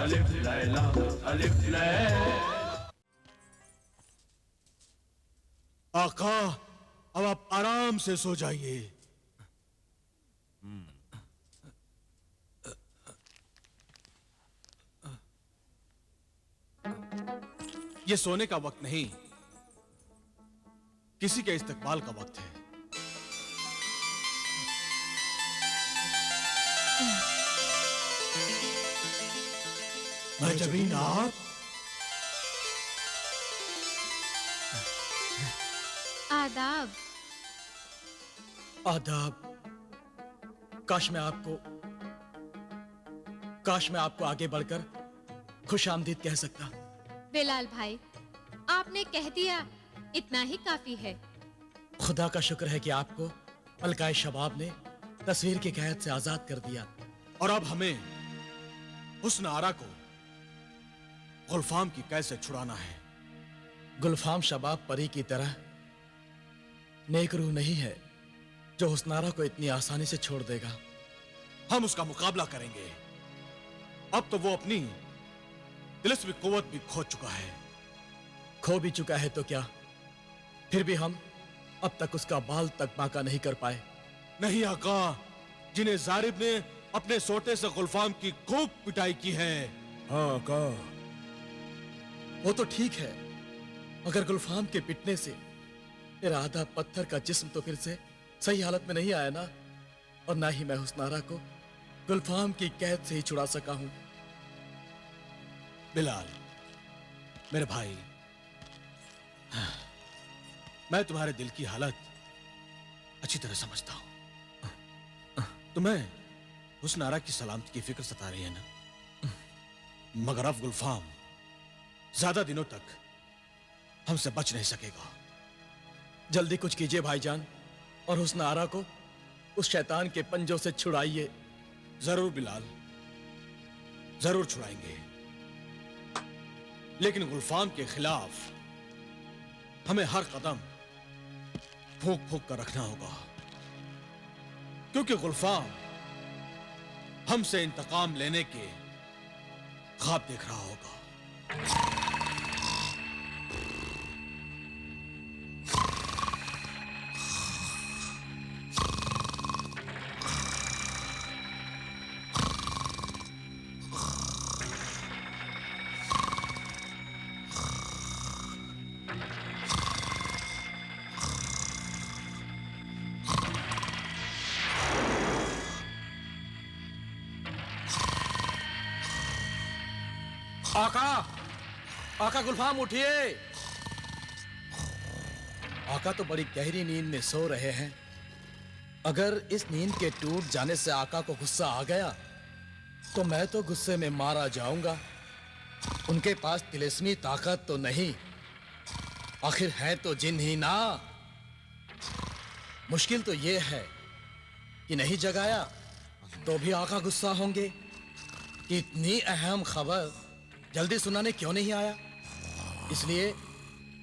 अलिफ लैला अलिफ लैला। आका, अब आप आराम से सो जाइए। ये सोने का वक्त नहीं, किसी के इस्तकबाल का वक्त है। महजबीन आप? आदाब। आदाब। काश मैं आपको आगे बढ़कर खुश आमदीद कह सकता। बिलाल भाई, आपने कह दिया, इतना ही काफी है। खुदा का शुक्र है कि आपको अलकाए शबाब ने तस्वीर की कैद से आजाद कर दिया। और अब हमें हुस्न आरा को गुलफाम की कैद से छुड़ाना है। गुलफाम शबाब परी की तरह नेक रूह नहीं है जो हुस्नारा को इतनी आसानी से छोड़ देगा। हम उसका मुकाबला करेंगे। अब तो वो अपनी तिलिस्मी कुव्वत भी खो चुका है। खो भी चुका है तो क्या, फिर भी हम अब तक उसका बाल तक बांका नहीं कर पाए। नहीं आका, जिन्हें जारिब ने अपने सोटे से गुलफाम की खूब पिटाई की है। हाँ आका, वो तो ठीक है, मगर गुलफाम के पिटने से मेरा आधा पत्थर का जिस्म तो फिर से सही हालत में नहीं आया ना, और ना ही मैं हुस्नारा को गुलफाम की कैद से ही छुड़ा सका हूं। बिलाल मेरे भाई, मैं तुम्हारे दिल की हालत अच्छी तरह समझता हूं। तुम्हें हुस्नारा की सलामती की फिक्र सता रही है ना, मगर अब गुलफाम ज्यादा दिनों तक हमसे बच नहीं सकेगा। जल्दी कुछ कीजिए भाईजान, और हुस्नारा को उस शैतान के पंजों से छुड़ाइए। जरूर बिलाल, जरूर छुड़ाएंगे, लेकिन गुलफाम के खिलाफ हमें हर कदम फूंक फूंक कर रखना होगा, क्योंकि गुलफाम हमसे इंतकाम लेने के ख्वाब देख रहा होगा। आका, आका गुलफाम उठिए। आका तो बड़ी गहरी नींद में सो रहे हैं। अगर इस नींद के टूट जाने से आका को गुस्सा आ गया तो मैं तो गुस्से में मारा जाऊंगा। उनके पास तिलिस्मी ताकत तो नहीं, आखिर है तो जिन ही ना। मुश्किल तो यह है कि नहीं जगाया तो भी आका गुस्सा होंगे कि इतनी अहम खबर जल्दी सुनाने क्यों नहीं आया। इसलिए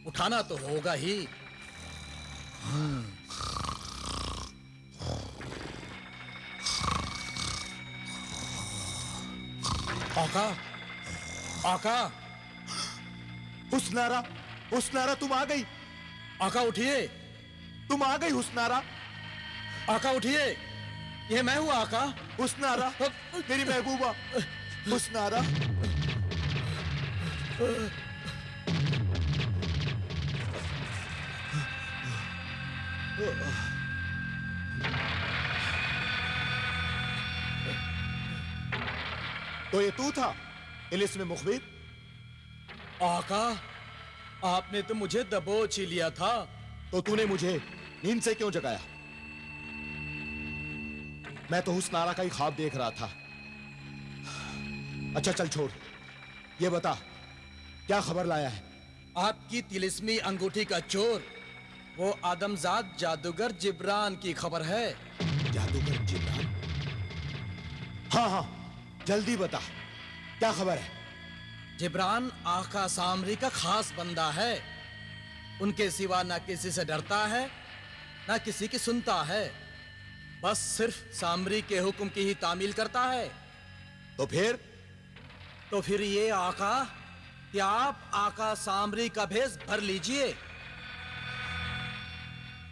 उठाना तो होगा ही। आका, आका, हुस्नारा, हुस्नारा तुम आ गई। आका उठिए। तुम आ गई हुस्नारा। आका उठिए, ये मैं हूं आका। हुस्नारा, मेरी महबूबा। हुस्नारा, तो ये तू था तिलिस्मी मुखबिर? आका, आपने तो मुझे दबोच ही लिया था। तो तूने मुझे नींद से क्यों जगाया? मैं तो हुस्नारा का ही ख्वाब देख रहा था। अच्छा चल छोड़, ये बता क्या खबर लाया है? आपकी तिलिस्मी अंगूठी का चोर वो आदमजाद जादूगर जिब्रान की खबर है। जादूगर जिब्रान? हाँ हाँ, जल्दी बता, क्या खबर है? जिब्रान आका सामरी का खास बंदा है। उनके सिवा ना किसी से डरता है, ना किसी की सुनता है। बस सिर्फ सामरी के हुक्म की ही तामील करता है। तो फिर तो फिर ये आका, क्या आप आका सामरी का भेष भर लीजिए।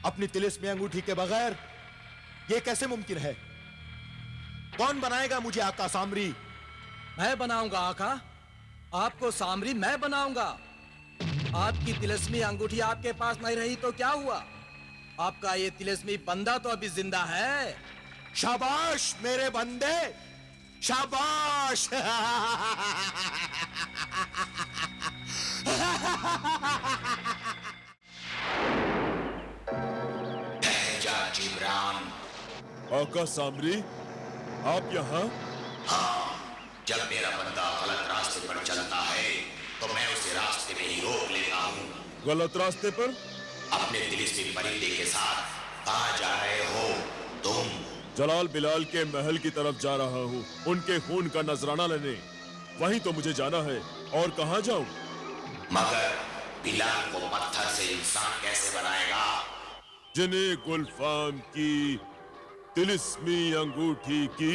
अपनी तिलिस्मी अंगूठी के बगैर ये कैसे मुमकिन है? कौन बनाएगा मुझे आका सामरी? मैं बनाऊंगा आका, आपको सामरी मैं बनाऊंगा। आपकी तिलिस्मी अंगूठी आपके पास नहीं रही तो क्या हुआ? आपका ये तिलिस्मी बंदा तो अभी जिंदा है। शाबाश मेरे बंदे, शाबाश। जिब्रान, आका सामरी, आप यहाँ? हाँ, जब मेरा बंदा गलत रास्ते पर चलता है तो मैं उसे रास्ते में ही रोक लेता हूँ। गलत रास्ते पर? अपने तिलिस्मी परिंदे के साथ कहाँ जा रहे हो तुम? जलाल बिलाल के महल की तरफ जा रहा हूँ, उनके खून का नजराना लेने। वहीं तो मुझे जाना है, और कहाँ जाऊँ? मगर बिलाल को पत्थर से इंसान कैसे बनाएगा? जिन्हें गुलफाम की तिलिस्मी अंगूठी की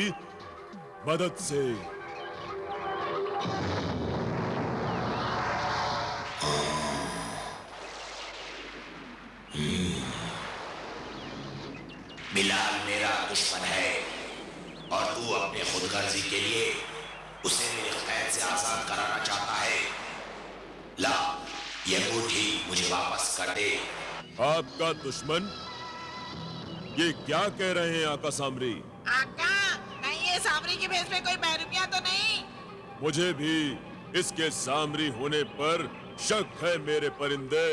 मदद से। बिलाल मेरा दुश्मन है और तू अपने खुदगर्जी के लिए उसे मेरे कैद से आजाद कराना चाहता है। ला, ये अंगूठी मुझे वापस कर दे। आपका दुश्मन? ये क्या कह रहे हैं आका सामरी? आका, नहीं ये सामरी की भेष में कोई बहरूपिया तो नहीं? मुझे भी इसके सामरी होने पर शक है मेरे परिंदे।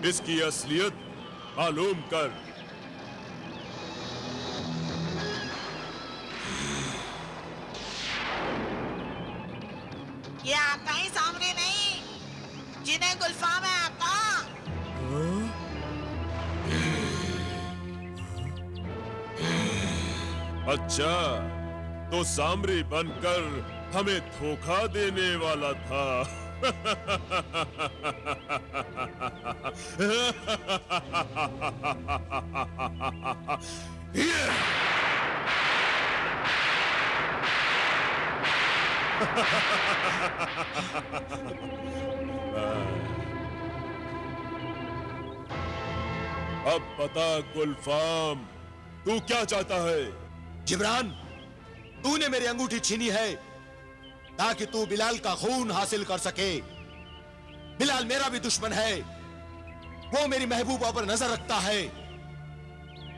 इसकी असलियत मालूम कर। ये आका ही सामरी नहीं, जिन्हें गुलफाम है आका। अच्छा, तो सामरी बनकर हमें धोखा देने वाला था। अब बता गुलफाम, तू क्या चाहता है? जिब्रान, तूने मेरी अंगूठी छीनी है ताकि तू बिलाल का खून हासिल कर सके। बिलाल मेरा भी दुश्मन है, वो मेरी महबूबा पर नजर रखता है।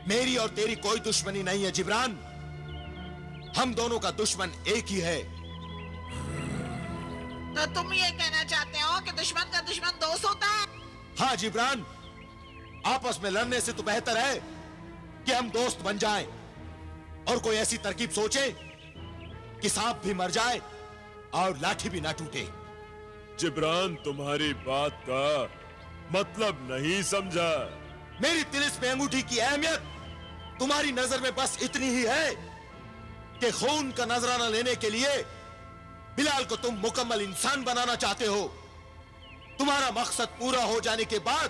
मेरी और तेरी कोई दुश्मनी नहीं है जिब्रान, हम दोनों का दुश्मन एक ही है। तो तुम ये कहना चाहते हो कि दुश्मन का दुश्मन दोस्त होता है? हाँ जिब्रान, आपस में लड़ने से तो बेहतर है कि हम दोस्त बन जाएं और कोई ऐसी तरकीब सोचे कि सांप भी मर जाए और लाठी भी ना टूटे। जिब्रान, तुम्हारी बात का मतलब नहीं समझा। मेरी तिलिस्मी अंगूठी की अहमियत तुम्हारी नजर में बस इतनी ही है कि खून का नजराना लेने के लिए बिलाल को तुम मुकम्मल इंसान बनाना चाहते हो। तुम्हारा मकसद पूरा हो जाने के बाद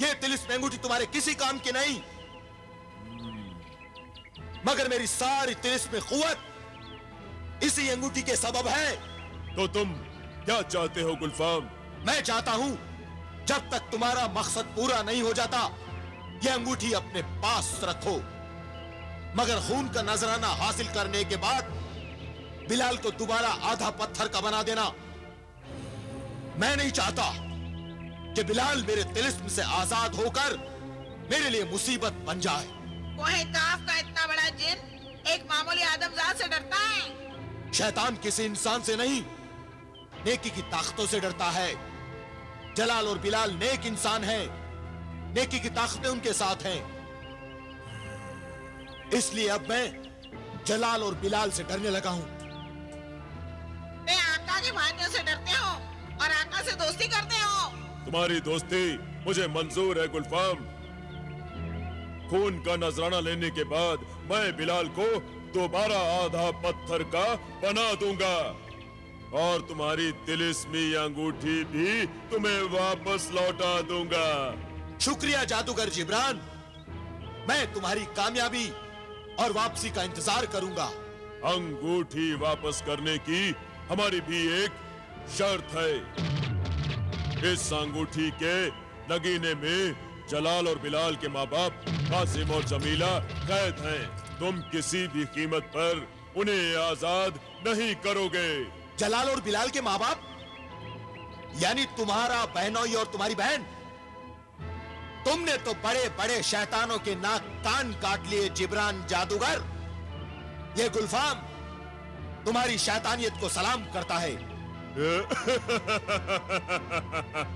यह तिलिस्मी अंगूठी तुम्हारे किसी काम की नहीं, मगर मेरी सारी तिलिस्मी कुव्वत इसी अंगूठी के सबब है। तो तुम क्या चाहते हो गुलफाम? मैं चाहता हूं जब तक तुम्हारा मकसद पूरा नहीं हो जाता यह अंगूठी अपने पास रखो, मगर खून का नजराना हासिल करने के बाद बिलाल को दोबारा आधा पत्थर का बना देना। मैं नहीं चाहता कि बिलाल मेरे तिलिस्म से आजाद होकर मेरे लिए मुसीबत बन जाए। कोहे काफ का इतना बड़ा जिन एक मामूली आदमजात से डरता है? शैतान किसी इंसान से नहीं, नेकी की ताकतों से डरता है। जलाल और बिलाल नेक इंसान हैं, नेकी की ताकतें उनके साथ हैं। इसलिए अब मैं जलाल और बिलाल से डरने लगा हूं। ते आका के भाइयों से डरते हो और आका से दोस्ती करते हो? तुम्हारी दोस्ती मुझे मंजूर है गुलफाम। खून का नजराना लेने के बाद मैं बिलाल को दोबारा आधा पत्थर का बना दूंगा और तुम्हारी तिलिस्मी अंगूठी भी तुम्हें वापस लौटा दूंगा। शुक्रिया जादूगर जिब्रान, मैं तुम्हारी कामयाबी और वापसी का इंतजार करूंगा। अंगूठी वापस करने की हमारी भी एक शर्त है। इस अंगूठी के नगीने में जलाल और बिलाल के माँ बाप कासिम और जमीला कैद हैं। तुम किसी भी कीमत पर उन्हें आजाद नहीं करोगे। जलाल और बिलाल के माँ बाप यानी तुम्हारा बहनोई और तुम्हारी बहन? तुमने तो बड़े बड़े शैतानों के नाक कान काट लिए जिब्रान जादूगर। ये गुलफाम तुम्हारी शैतानियत को सलाम करता है।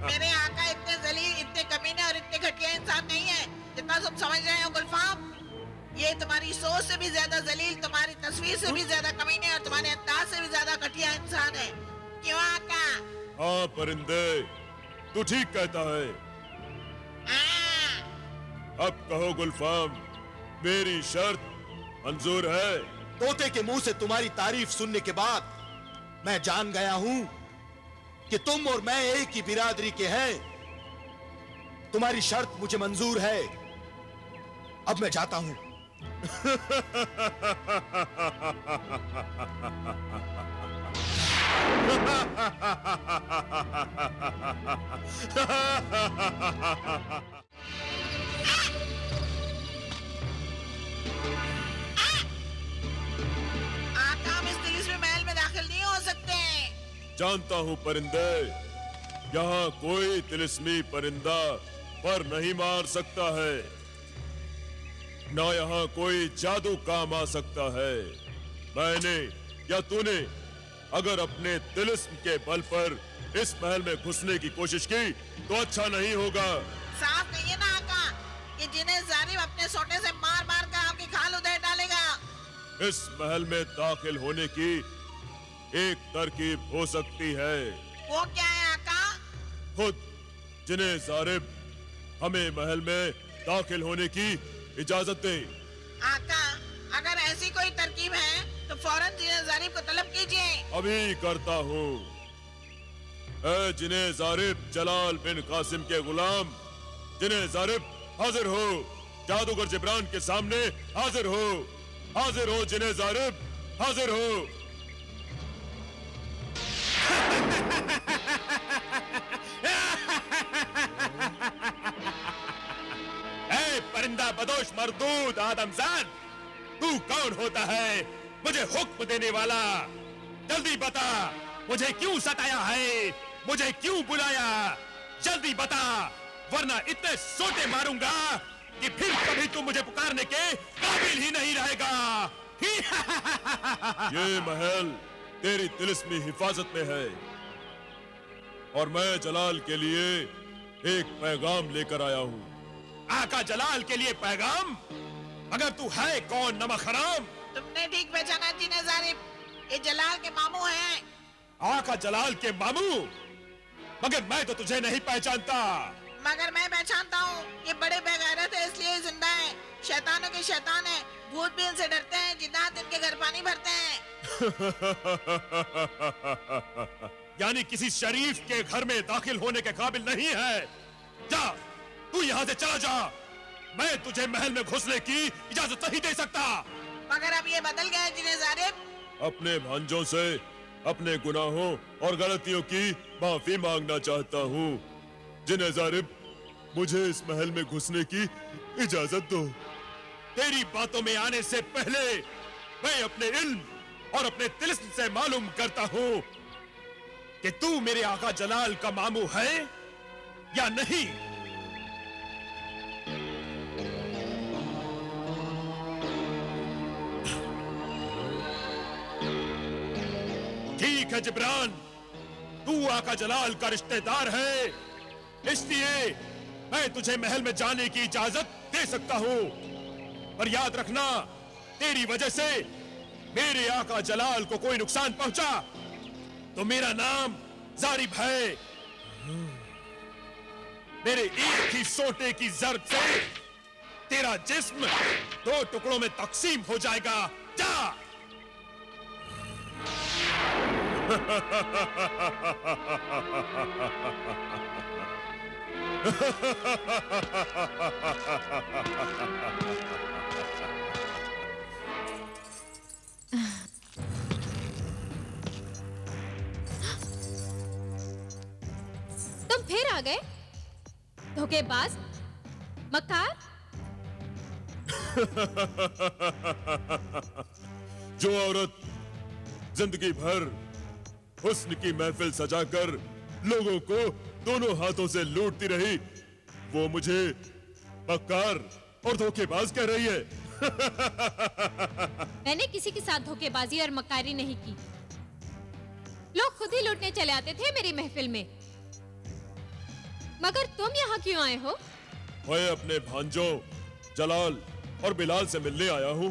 मेरे आका इतने जलील, इतने कमीने और इतने घटिया इंसान नहीं है जितना तुम समझ रहे हो गुलफाम। ये तुम्हारी सोच से भी ज्यादा जलील, तुम्हारी तस्वीर से भी ज्यादा कमीने और तुम्हारे अंदाज से भी ज्यादा घटिया इंसान है। क्यों आका? हाँ परिंदे, तू ठीक कहता है। अब कहो गुलफाम, मेरी शर्त मंजूर है? तोते के मुंह से तुम्हारी तारीफ सुनने के बाद मैं जान गया हूं कि तुम और मैं एक ही बिरादरी के हैं। तुम्हारी शर्त मुझे मंजूर है। अब मैं जाता हूं। आका, हम इस तिलिस्मी महल में दाखिल नहीं हो सकते। जानता हूँ परिंदे, यहाँ कोई तिलिस्मी परिंदा पर नहीं मार सकता है, ना यहाँ कोई जादू काम आ सकता है। मैंने या तूने अगर अपने तिलिस्म के बल पर इस महल में घुसने की कोशिश की तो अच्छा नहीं होगा। साफ नहीं है ना आका कि जिन्हें जालिम अपने सोटे से मार मार कर आपकी खाल उधेड़ डालेगा। इस महल में दाखिल होने की एक तरकीब हो सकती है। वो क्या है आका? खुद जिन्हें जारिब हमें महल में दाखिल होने की इजाजत दे। आका, अगर ऐसी कोई तरकीब है तो फौरन जिन्हें जारिब को तलब कीजिए। अभी करता हूँ। जिन्हें जारिब जलाल बिन कासिम के गुलाम, जिन्हें जारिब हाजिर हो। जादूगर जिब्रान के सामने हाजिर हो। हाजिर हो जिन्हें जारिब, हाजिर हो। परिंदा बदोश मरदूद आदमजाद, तू कौन होता है मुझे हुक्म देने वाला? जल्दी बता, मुझे क्यों सताया है, मुझे क्यों बुलाया? जल्दी बता, वरना इतने सोटे मारूंगा कि फिर कभी तू मुझे पुकारने के काबिल ही नहीं रहेगा। ये महल तेरी तिलिस्मी हिफाजत में है और मैं जलाल के लिए एक पैगाम लेकर आया हूँ। आका जलाल के लिए पैगाम? मगर तू है कौन नमक हराम? तुमने ठीक पहचाना जिन्हें जारिब, ये जलाल के मामू हैं। आका जलाल के मामू? मगर मैं तो तुझे नहीं पहचानता। मगर मैं पहचानता हूँ, ये बड़े बेगैरत है इसलिए जिंदा है। शैतानों के शैतान है, भूत भी इनसे डरते हैं, जिन्नात इनके घर पानी भरते हैं। यानी किसी शरीफ के घर में दाखिल होने के काबिल नहीं है। जा, तू यहाँ से चला जा। मैं तुझे महल में घुसने की इजाजत नहीं दे सकता। मगर अब ये बदल गया जिन्हें जारिब। अपने भांजों से अपने गुनाहों और गलतियों की माफी मांगना चाहता हूँ। जिन्हें जारिब, मुझे इस महल में घुसने की इजाजत दो। तेरी बातों में आने से पहले मैं अपने इल्म और अपने तिलिस्म से मालूम करता हूँ कि तू मेरे आका जलाल का मामू है या नहीं। ठीक है जिब्रान, तू आका जलाल का रिश्तेदार है, इसलिए मैं तुझे महल में जाने की इजाजत दे सकता हूँ। पर याद रखना, तेरी वजह से मेरे आका जलाल को कोई नुकसान पहुंचा तो मेरा नाम जारिब है। मेरे एक ही सोटे की जर्ब से तेरा जिस्म 2 टुकड़ों में तकसीम हो जाएगा। जा। तुम फिर आ गए, धोखेबाज, मक्कार। जो औरत जिंदगी भर हुस्न की महफिल सजाकर लोगों को दोनों हाथों से लूटती रही, वो मुझे मक्कार और धोखेबाज कह रही है। मैंने किसी के साथ धोखेबाजी और मक्कारी नहीं की। लोग खुद ही लूटने चले आते थे मेरी महफिल में। मगर तुम यहाँ क्यों आए हो? मैं अपने भांजों जलाल और बिलाल से मिलने आया हूँ।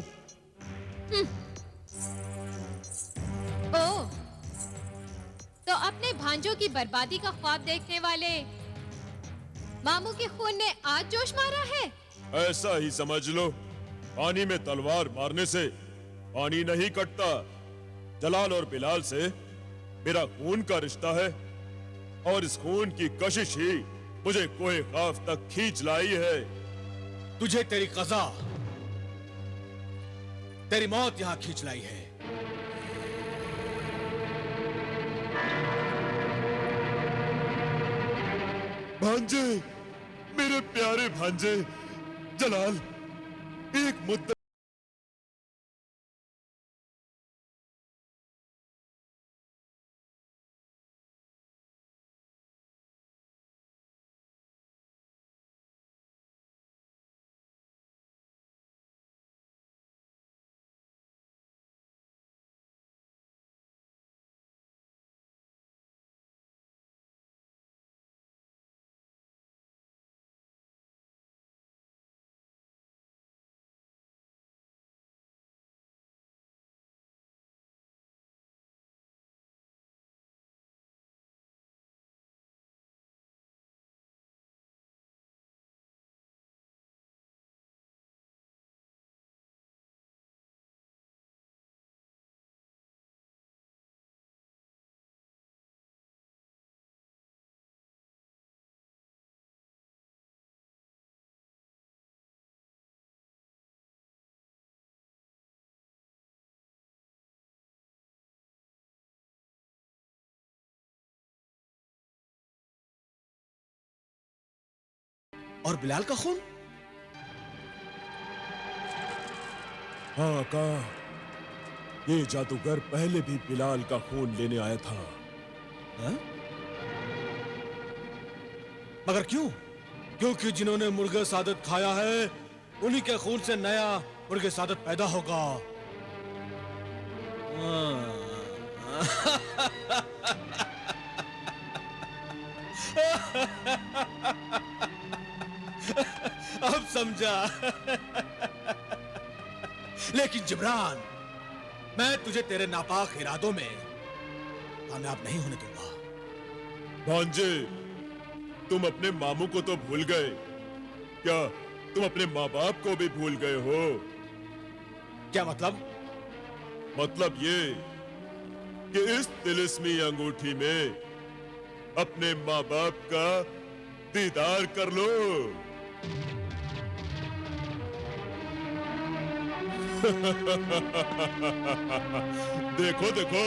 ओह, तो अपने भांजों की बर्बादी का ख्वाब देखने वाले मामू के खून ने आज जोश मारा है? ऐसा ही समझ लो। पानी में तलवार मारने से पानी नहीं कटता। जलाल और बिलाल से मेरा खून का रिश्ता है और इस खून की कशिश ही मुझे कोहे खाफ तक खींच लाई है। तुझे तेरी कज़ा, तेरी मौत यहां खींच लाई है। भांजे, मेरे प्यारे भांजे जलाल, एक मुद्दा और बिलाल का खून? हाँ का ये जादूगर पहले भी बिलाल का खून लेने आया था। हाँ? मगर क्यों? क्योंकि जिन्होंने मुर्गे सादत खाया है उन्हीं के खून से नया मुर्गे सादत पैदा होगा। अब समझा। लेकिन जिब्रान, मैं तुझे तेरे नापाक इरादों में कामयाब नहीं होने दूंगा। भांजे, तुम अपने मामू को तो भूल गए, क्या तुम अपने माँ बाप को भी भूल गए हो? क्या मतलब? मतलब ये कि इस तिलिस्मी अंगूठी में अपने माँ बाप का दीदार कर लो। देखो देखो,